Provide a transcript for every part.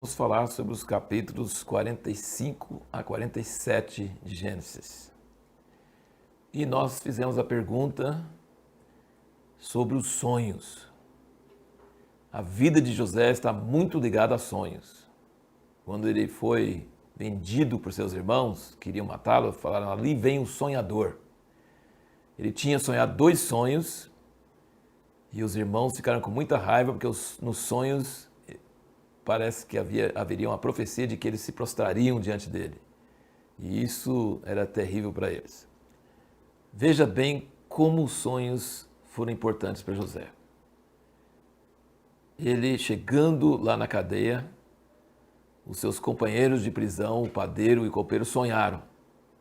Vamos falar sobre os capítulos 45 a 47 de Gênesis. E nós fizemos a pergunta sobre os sonhos. A vida de José está muito ligada a sonhos. Quando ele foi vendido por seus irmãos, queriam matá-lo, falaram: ali vem um sonhador. Ele tinha sonhado 2 sonhos e os irmãos ficaram com muita raiva porque nos sonhos parece que haveria uma profecia de que eles se prostrariam diante dele. E isso era terrível para eles. Veja bem como os sonhos foram importantes para José. Ele, chegando lá na cadeia, os seus companheiros de prisão, o padeiro e o copeiro, sonharam.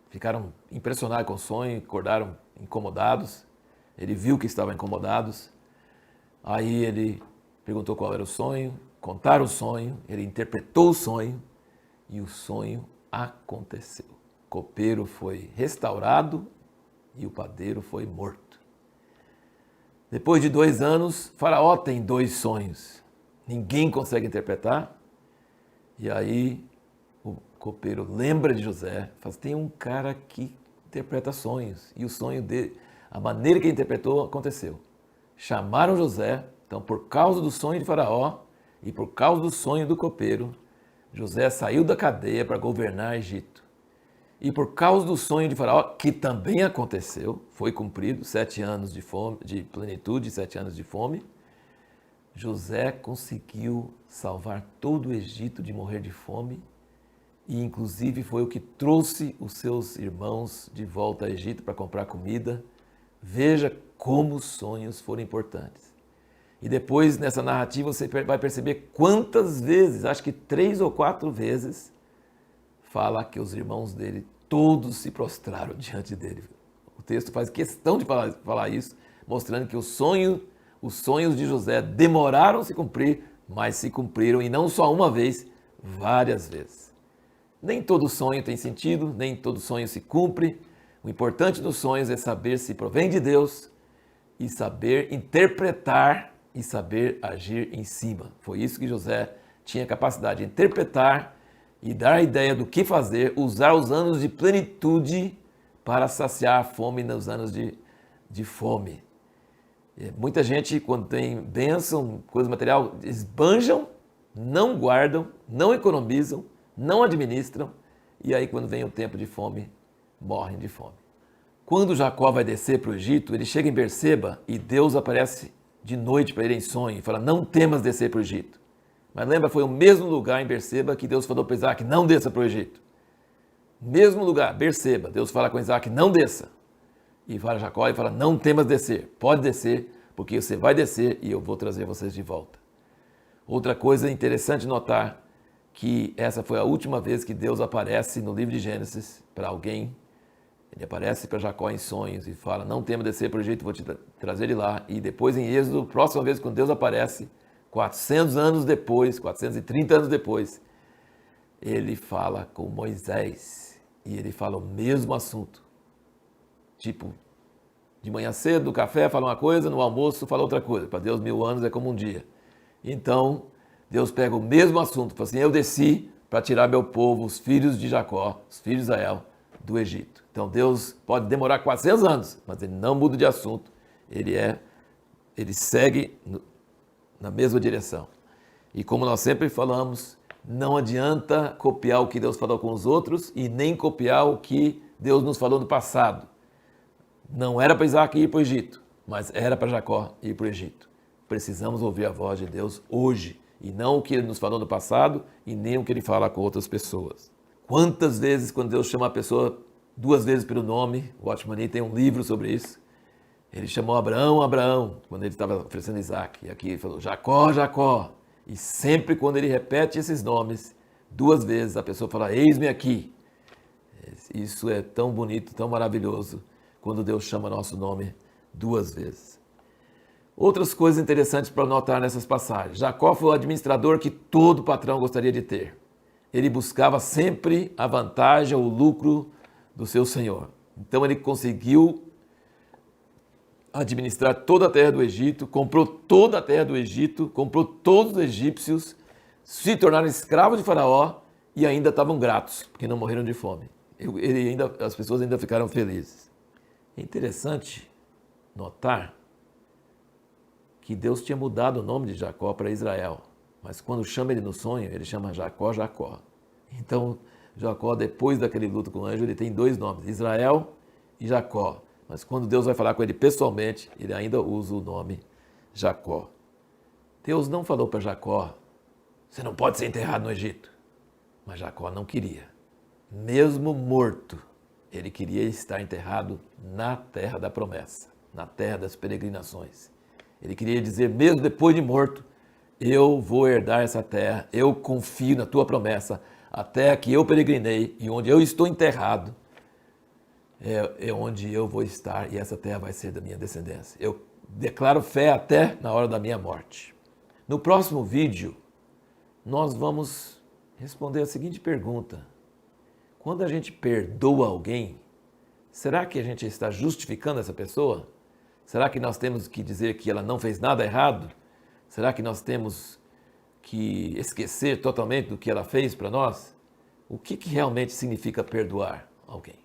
Ficaram impressionados com o sonho, acordaram incomodados. Ele viu que estavam incomodados. Aí ele perguntou qual era o sonho, contaram o sonho, ele interpretou o sonho e o sonho aconteceu. O copeiro foi restaurado e o padeiro foi morto. Depois de 2 anos, Faraó tem 2 sonhos. Ninguém consegue interpretar. E aí o copeiro lembra de José, fala: tem um cara que interpreta sonhos. E o sonho dele, a maneira que ele interpretou, aconteceu. Chamaram José. Então, por causa do sonho de Faraó e por causa do sonho do copeiro, José saiu da cadeia para governar Egito. E por causa do sonho de Faraó, que também aconteceu, foi cumprido, 7 anos de fome, de plenitude, 7 anos de fome, José conseguiu salvar todo o Egito de morrer de fome e inclusive foi o que trouxe os seus irmãos de volta ao Egito para comprar comida. Veja como os sonhos foram importantes. E depois, nessa narrativa, você vai perceber quantas vezes, acho que 3 ou 4 vezes, fala que os irmãos dele todos se prostraram diante dele. O texto faz questão de falar isso, mostrando que os sonhos de José demoraram a se cumprir, mas se cumpriram, e não só uma vez, várias vezes. Nem todo sonho tem sentido, nem todo sonho se cumpre. O importante dos sonhos é saber se provém de Deus e saber interpretar e saber agir em cima. Foi isso que José tinha capacidade de interpretar e dar a ideia do que fazer, usar os anos de plenitude para saciar a fome nos anos de fome. Muita gente, quando tem bênção, coisa material, esbanjam, não guardam, não economizam, não administram, e aí quando vem o tempo de fome, morrem de fome. Quando Jacó vai descer para o Egito, ele chega em Berseba e Deus aparece de noite para ele em sonho e fala: não temas descer para o Egito. Mas lembra, foi o mesmo lugar em Berseba que Deus falou para Isaac: não desça para o Egito. Mesmo lugar, Berseba, Deus fala com Isaac: não desça. E fala a Jacó e fala: não temas descer, pode descer, porque você vai descer e eu vou trazer vocês de volta. Outra coisa interessante notar, que essa foi a última vez que Deus aparece no livro de Gênesis para alguém. Ele aparece para Jacó em sonhos e fala: não tema descer para o Egito, vou te trazer ele lá. E depois em Êxodo, próxima vez quando Deus aparece, 400 anos depois, 430 anos depois, ele fala com Moisés e ele fala o mesmo assunto. Tipo, de manhã cedo, no café fala uma coisa, no almoço fala outra coisa. Para Deus 1000 anos é como um dia. Então, Deus pega o mesmo assunto, fala assim: eu desci para tirar meu povo, os filhos de Jacó, os filhos de Israel, do Egito. Então Deus pode demorar 400 anos, mas ele não muda de assunto. Ele segue na mesma direção. E como nós sempre falamos, não adianta copiar o que Deus falou com os outros e nem copiar o que Deus nos falou no passado. Não era para Isaac ir para o Egito, mas era para Jacó ir para o Egito. Precisamos ouvir a voz de Deus hoje, e não o que ele nos falou no passado e nem o que ele fala com outras pessoas. Quantas vezes, quando Deus chama a pessoa 2 vezes pelo nome, o Watchman Nee tem um livro sobre isso, ele chamou Abraão, Abraão, quando ele estava oferecendo Isaac, e aqui ele falou Jacó, Jacó, e sempre quando ele repete esses nomes 2 vezes, a pessoa fala: eis-me aqui. Isso é tão bonito, tão maravilhoso, quando Deus chama nosso nome 2 vezes. Outras coisas interessantes para notar nessas passagens: Jacó foi o administrador que todo patrão gostaria de ter. Ele buscava sempre a vantagem ou o lucro do seu senhor. Então ele conseguiu administrar toda a terra do Egito, comprou toda a terra do Egito, comprou todos os egípcios, se tornaram escravos de Faraó e ainda estavam gratos, porque não morreram de fome. As pessoas ainda ficaram felizes. É interessante notar que Deus tinha mudado o nome de Jacó para Israel, mas quando chama ele no sonho, ele chama Jacó, Jacó. Então, Jacó, depois daquele luto com o anjo, ele tem dois nomes, Israel e Jacó. Mas quando Deus vai falar com ele pessoalmente, ele ainda usa o nome Jacó. Deus não falou para Jacó, você não pode ser enterrado no Egito. Mas Jacó não queria. Mesmo morto, ele queria estar enterrado na terra da promessa, na terra das peregrinações. Ele queria dizer, mesmo depois de morto, eu vou herdar essa terra, eu confio na tua promessa, a terra que eu peregrinei e onde eu estou enterrado, é onde eu vou estar e essa terra vai ser da minha descendência. Eu declaro fé até na hora da minha morte. No próximo vídeo, nós vamos responder a seguinte pergunta. Quando a gente perdoa alguém, será que a gente está justificando essa pessoa? Será que nós temos que dizer que ela não fez nada errado? Será que nós temos que esquecer totalmente do que ela fez para nós? O que realmente significa perdoar alguém?